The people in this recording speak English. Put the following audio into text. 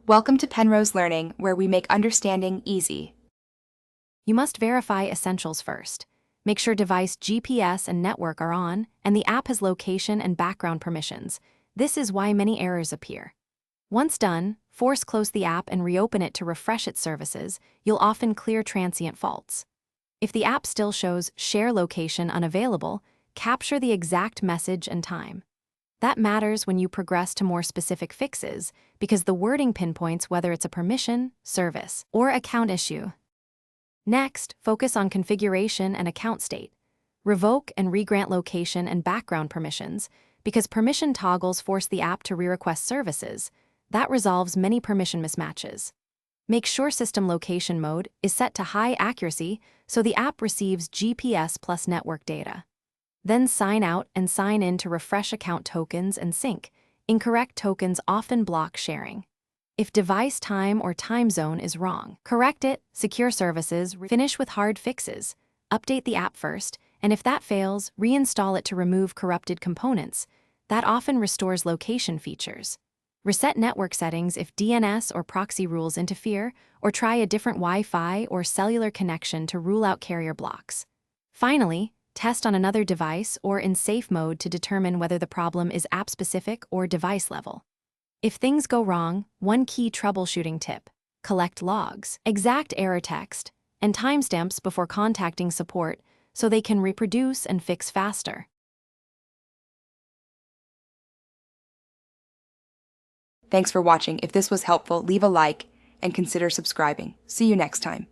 Welcome to Penrose Learning, where we make understanding easy. You must verify essentials first. Make sure device GPS and network are on, and the app has location and background permissions. This is why many errors appear. Once done, force close the app and reopen it to refresh its services. You'll often clear transient faults. If the app still shows Share Location Unavailable, capture the exact message and time. That matters when you progress to more specific fixes, because the wording pinpoints whether it's a permission, service, or account issue. Next, focus on configuration and account state. Revoke and regrant location and background permissions, because permission toggles force the app to re-request services. That resolves many permission mismatches. Make sure system location mode is set to high accuracy so the app receives GPS plus network data. Then sign out and sign in to refresh account tokens and sync. Incorrect tokens often block sharing. If device time or time zone is wrong, correct it, secure services, finish with hard fixes. Update the app first, and if that fails, reinstall it to remove corrupted components. That often restores location features. Reset network settings if DNS or proxy rules interfere, or try a different Wi-Fi or cellular connection to rule out carrier blocks. Finally, test on another device or in safe mode to determine whether the problem is app-specific or device level. If things go wrong, one key troubleshooting tip: collect logs, exact error text, and timestamps before contacting support so they can reproduce and fix faster. Thanks for watching. If this was helpful, leave a like and consider subscribing. See you next time.